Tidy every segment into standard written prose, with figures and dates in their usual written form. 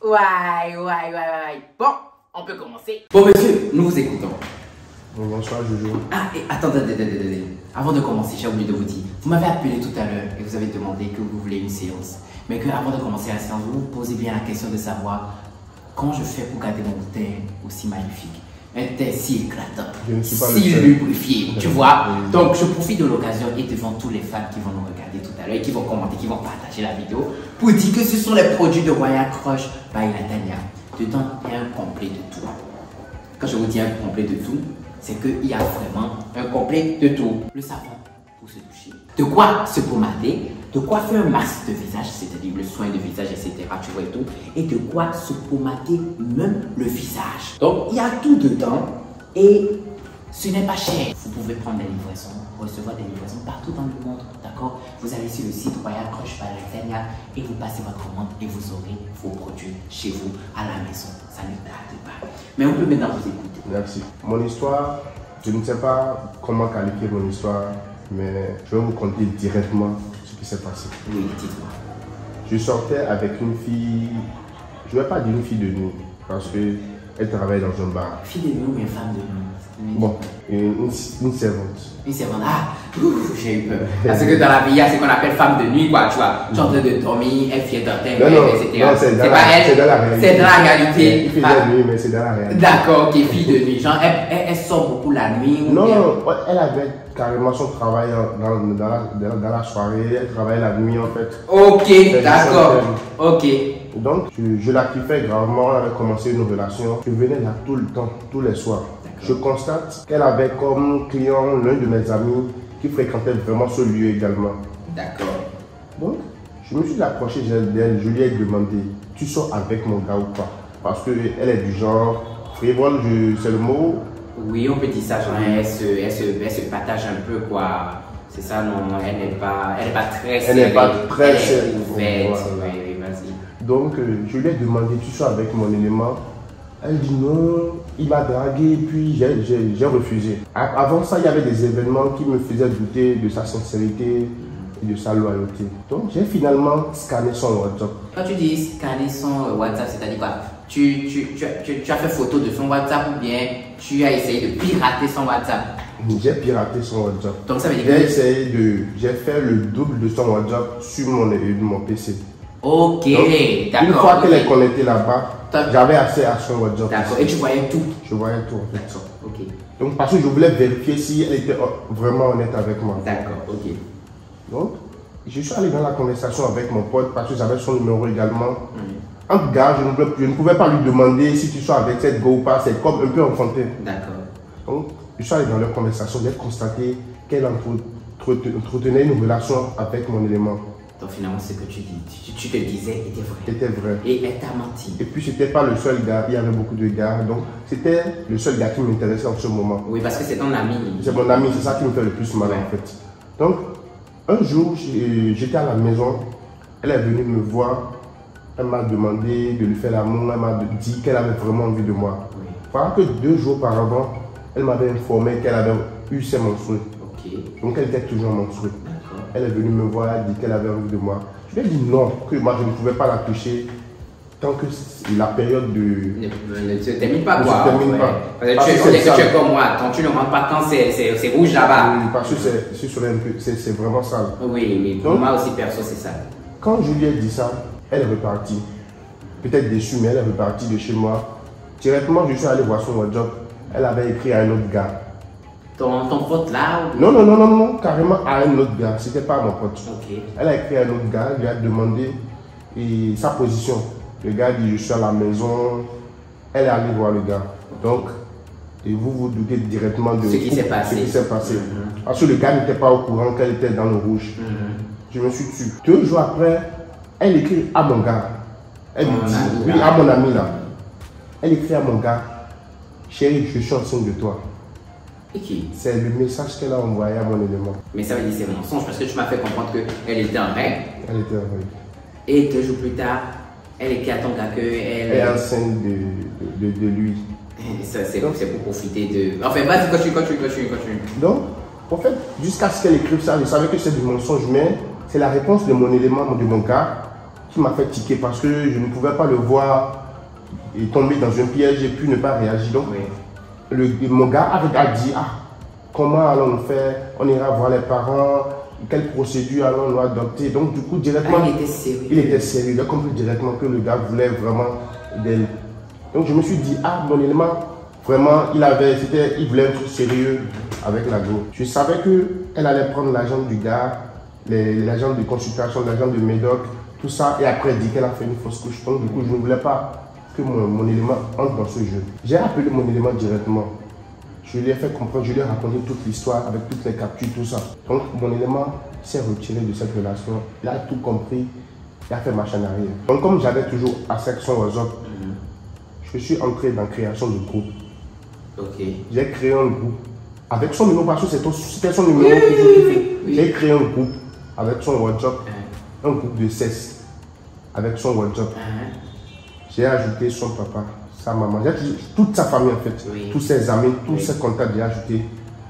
Ouais. Bon, on peut commencer. Bon, monsieur, nous vous écoutons. Bonsoir, Jojo. Ah, et attendez. Avant de commencer, j'ai oublié de vous dire. Vous m'avez appelé tout à l'heure et vous avez demandé que vous voulez une séance. Mais que avant de commencer la séance, vous vous posez bien la question de savoir comment je fais pour garder mon teint aussi magnifique. Un teint si éclatant, si lubrifié, tu vois. Donc, je profite de l'occasion et devant tous les fans qui vont nous regarder tout à l'heure et qui vont commenter, qui vont partager la vidéo, pour dire que ce sont les produits de Royal Crush by Latanya. Dedans, il y a un complet de tout. Quand je vous dis un complet de tout, c'est qu'il y a vraiment un complet de tout. Le savon pour se doucher, de quoi se pommader, de quoi faire un masque de visage, c'est-à-dire le soin de visage, etc. Tu vois et tout. Et de quoi se pommader même le visage. Donc, il y a tout dedans et ce n'est pas cher. Vous pouvez prendre des livraisons, recevoir des livraisons partout dans le monde. D'accord? Vous allez sur le site Royal Crush by Latanya et vous passez votre commande et vous aurez vos produits chez vous, à la maison. Ça ne tarde pas. Mais on peut maintenant vous écouter. Merci. Mon histoire, je ne sais pas comment qualifier mon histoire, mais je vais vous conter directement ce qui s'est passé. Oui, dites-moi. Je sortais avec une fille, je ne vais pas dire une fille de nuit, parce qu'elle travaille dans un bar. Fille de nuit ou bien femme de nuit? Bon, une servante. Une servante, j'ai eu peur. Parce que dans la vie, il y a ce qu'on appelle femme de nuit, quoi, tu vois. Tu es en train de dormir, elle fait d'un thème, etc. Non, c'est dans la réalité. C'est dans la réalité. Il fait la nuit, mais c'est dans la réalité. D'accord, ok, fille de nuit. Genre, elle sort beaucoup la nuit ou non, bien... elle avait carrément son travail dans la soirée, elle travaillait la nuit en fait. Ok, d'accord. Ok. Donc, je la kiffais gravement, on avait commencé une relation. Je venais là tout le temps, tous les soirs. Je constate qu'elle avait comme client l'un de mes amis qui fréquentait vraiment ce lieu également. D'accord. Donc, je me suis approché d'elle, je lui ai demandé, tu sors avec mon gars ou pas? Parce qu'elle est du genre frivole, c'est le mot. Oui, on peut dire ça, genre, elle se partage un peu, quoi. C'est ça, non, elle n'est pas très Elle n'est pas très ouverte. Voilà. Oui, vas-y. Donc, je lui ai demandé, tu sors avec mon élément? Elle dit non, il m'a dragué, puis j'ai refusé. Avant ça, il y avait des événements qui me faisaient douter de sa sincérité et de sa loyauté. Donc, j'ai finalement scanné son WhatsApp. Quand tu dis scanner son WhatsApp, c'est-à-dire quoi? Tu as fait photo de son WhatsApp ou bien tu as essayé de pirater son WhatsApp? J'ai piraté son WhatsApp. Donc, ça veut dire que... J'ai fait le double de son WhatsApp sur mon PC. Ok, d'accord. Une fois qu'elle est connectée là-bas, j'avais accès à son WhatsApp. D'accord, et tu voyais tout? Je voyais tout en fait. Ok. Donc parce que je voulais vérifier si elle était vraiment honnête avec moi. D'accord, ok. Donc, je suis allé dans la conversation avec mon pote parce que j'avais son numéro également. En gars, je ne pouvais pas lui demander si tu sois avec cette go ou pas, c'est comme un peu enfantin. D'accord. Donc, je suis allé dans leur conversation, j'ai constaté qu'elle entretenait une relation avec mon élément. Donc finalement, ce que tu te disais était vrai. Était vrai. Et elle t'a menti. Et puis, c'était pas le seul gars, il y avait beaucoup de gars. Donc, c'était le seul gars qui m'intéressait en ce moment. Oui, parce que c'est ton ami. C'est mon ami, c'est ça qui me fait le plus mal en fait. Donc, un jour, j'étais à la maison, elle est venue me voir, elle m'a demandé de lui faire l'amour, elle m'a dit qu'elle avait vraiment envie de moi. Oui. Pendant que 2 jours auparavant, elle m'avait informé qu'elle avait eu ses menstrues. Ok. Donc, elle était toujours menstruée. Elle est venue me voir, elle a dit qu'elle avait envie de moi. Je lui ai dit non, que moi je ne pouvais pas la toucher tant que la période de... Ne se termine pas, quoi. Ne se termine pas. Tu es comme moi, quand tu ne rentres pas quand c'est rouge là-bas. Oui, parce que c'est vraiment sale. Oui, pour moi aussi perso c'est ça. Quand je lui ai dit ça, elle est repartie. Peut-être déçue, mais elle est repartie de chez moi. Directement, je suis allé voir son WhatsApp. Elle avait écrit à un autre gars. Ton pote là ou... Non, carrément à un autre gars. C'était pas mon pote. Ok. Elle a écrit à un autre gars, lui a demandé sa position. Le gars dit je suis à la maison. Elle est allée voir le gars. Donc, et vous doutez directement de ce qui s'est passé. Parce que le gars n'était pas au courant qu'elle était dans le rouge. Je me suis tué. 2 jours après, elle écrit à mon gars. Elle me dit, oui, à mon ami là. Elle écrit à mon gars, chérie, je suis enceinte de toi. C'est le message qu'elle a envoyé à mon élément. Mais ça veut dire c'est mensonge parce que tu m'as fait comprendre qu'elle était en règle. Elle était en règle. Et 2 jours plus tard, elle écrit à ton gars qu'elle est enceinte de lui. C'est pour profiter de... Enfin, vas-y, continue. Donc, en fait, jusqu'à ce qu'elle écrive ça, je savais que c'est du mensonge, mais c'est la réponse de mon élément, de mon gars, qui m'a fait tiquer parce que je ne pouvais pas le voir et tomber dans un piège et puis ne pas réagir. Donc, mon gars a dit, comment allons-nous faire? On ira voir les parents, quelle procédure allons-nous adopter? Donc, du coup, directement, il était sérieux. Il était sérieux. Il a compris directement que le gars voulait vraiment d'elle. Donc, je me suis dit, mon élément, vraiment, il voulait être sérieux avec la go. Je savais qu'elle allait prendre l'argent du gars, l'argent de consultation, l'argent de médoc, tout ça, et après elle dit qu'elle a fait une fausse couche. Donc, du coup, je ne voulais pas que mon élément entre dans ce jeu. J'ai appelé mon élément directement. Je lui ai fait comprendre, je lui ai raconté toute l'histoire avec toutes les captures, tout ça. Donc, mon élément s'est retiré de cette relation. Il a tout compris, il a fait marche en arrière. Donc, comme j'avais toujours accès à son WhatsApp, je suis entré dans la création de groupe. J'ai créé un groupe avec son numéro, parce que c'était son numéro que je kiffais. J'ai créé un groupe avec son WhatsApp, un groupe de 16 avec son WhatsApp. J'ai ajouté son papa, sa maman, toute sa famille en fait, tous ses amis, tous ses contacts, j'ai ajouté,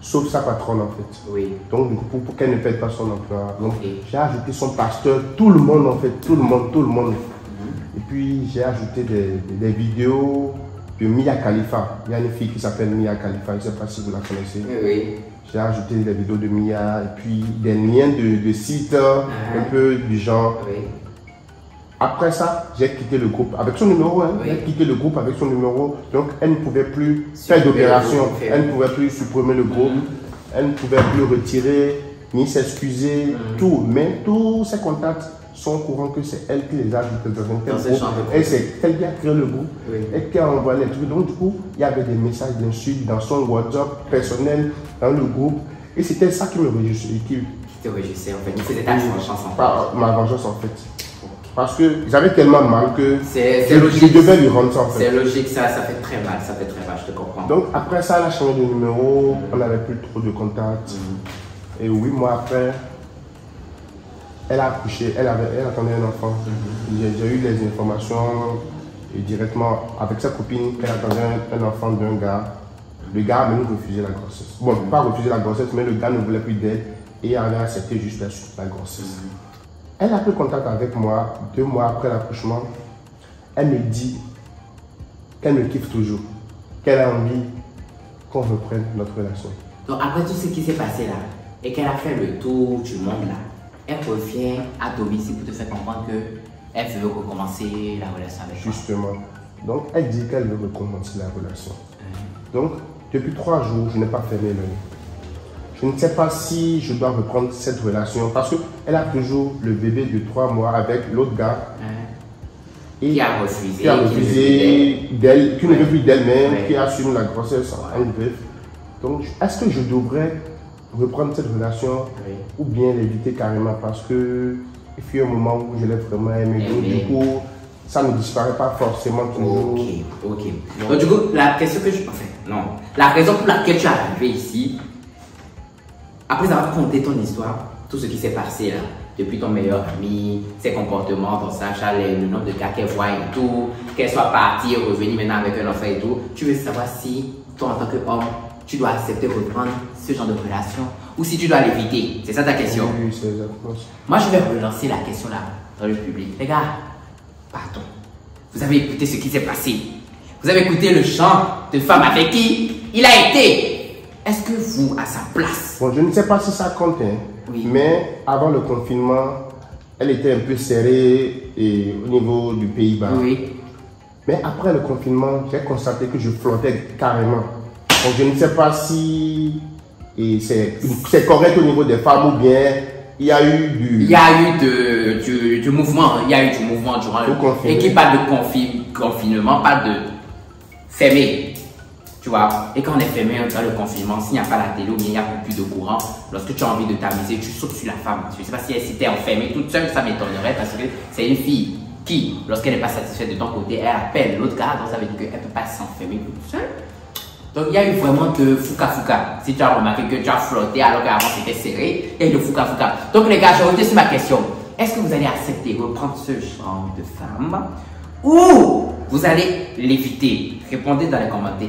sauf sa patronne en fait. Donc du coup, pour qu'elle ne perde pas son emploi. Donc j'ai ajouté son pasteur, tout le monde en fait, tout le monde. Et puis j'ai ajouté des vidéos de Mia Khalifa. Il y a une fille qui s'appelle Mia Khalifa, je ne sais pas si vous la connaissez. J'ai ajouté des vidéos de Mia et puis des liens de sites un peu du genre. Après ça, j'ai quitté le groupe avec son numéro. J'ai quitté le groupe avec son numéro. Donc, elle ne pouvait plus faire d'opération. Elle ne pouvait plus supprimer le groupe. Elle ne pouvait plus retirer, ni s'excuser, tout. Mais tous ses contacts sont au courant que c'est elle qui les a ajoutés dans un tel groupe. Et c'est elle qui a créé le groupe et qui a envoyé les trucs. Donc, du coup, il y avait des messages d'insultes dans son WhatsApp personnel, dans le groupe. Et c'était ça qui me réjouissait. Qui te réjouissait en fait. C'était ta vengeance en fait. Ma vengeance en fait. Parce que j'avais tellement mal que je devais lui rendre ça en fait. C'est logique, ça fait très mal, je te comprends. Donc après ça, elle a changé de numéro, on n'avait plus trop de contacts. Et 8 mois après, elle a accouché, elle attendait un enfant. J'ai eu les informations et directement avec sa copine qu'elle attendait un enfant d'un gars. Le gars a même refusé la grossesse. Bon, pas refusé la grossesse, mais le gars ne voulait plus d'aide et avait accepté juste la grossesse. Elle a pris contact avec moi 2 mois après l'accouchement. Elle me dit qu'elle me kiffe toujours, qu'elle a envie qu'on reprenne notre relation. Donc après tout ce qui s'est passé là, et qu'elle a fait le tour du monde là, elle revient à domicile pour te faire comprendre qu'elle veut recommencer la relation avec toi. Justement. Donc elle dit qu'elle veut recommencer la relation. Donc depuis 3 jours, je n'ai pas fermé l'œil. Je ne sais pas si je dois reprendre cette relation parce qu'elle a toujours le bébé de 3 mois avec l'autre gars. Qui a refusé. Qui a refusé d'elle, qui ne veut plus d'elle-même, qui assume la grossesse en bref. Donc, est-ce que je devrais reprendre cette relation ou bien l'éviter carrément parce que il fut un moment où je l'ai vraiment aimé. Donc, du coup, ça ne disparaît pas forcément toujours. Ok. Donc, du coup, la question que la raison pour laquelle tu es arrivé ici, après avoir conté ton histoire, tout ce qui s'est passé là, depuis ton meilleur ami, ses comportements, ton Sacha, le nombre de gars qu'elle voit et tout, qu'elle soit partie et revenue maintenant avec un enfant et tout, tu veux savoir si toi en tant qu'homme, tu dois accepter de reprendre ce genre de relation ou si tu dois l'éviter. C'est ça ta question? Oui, c'est exactement ça. Moi, je vais relancer la question là, dans le public. Les gars, pardon, vous avez écouté ce qui s'est passé. Vous avez écouté le chant de femme avec qui il a été. Est-ce que vous, à sa place... Bon, je ne sais pas si ça compte, mais avant le confinement, elle était un peu serrée au niveau du Pays-Bas. Mais après le confinement, j'ai constaté que je flottais carrément. Donc je ne sais pas si c'est correct au niveau des femmes ou bien il y a eu du... Il y a eu du mouvement, il y a eu du mouvement durant le confinement. Et qui parle de confinement, pas de fermé. Tu vois, et quand on est fermé dans le confinement, s'il n'y a pas la télé ou bien il n'y a plus de courant, lorsque tu as envie de t'amuser, tu sautes sur la femme. Je ne sais pas si elle s'était enfermée toute seule, ça m'étonnerait parce que c'est une fille qui, lorsqu'elle n'est pas satisfaite de ton côté, elle appelle l'autre gars, donc ça veut dire qu'elle ne peut pas s'enfermer toute seule. Donc il y a eu vraiment de fouca-fouca. Si tu as remarqué que tu as flotté alors qu'avant c'était serré, il y a eu de fouca-fouca. Donc les gars, je reviens sur ma question. Est-ce que vous allez accepter reprendre ce genre de femme ou vous allez l'éviter? Répondez dans les commentaires.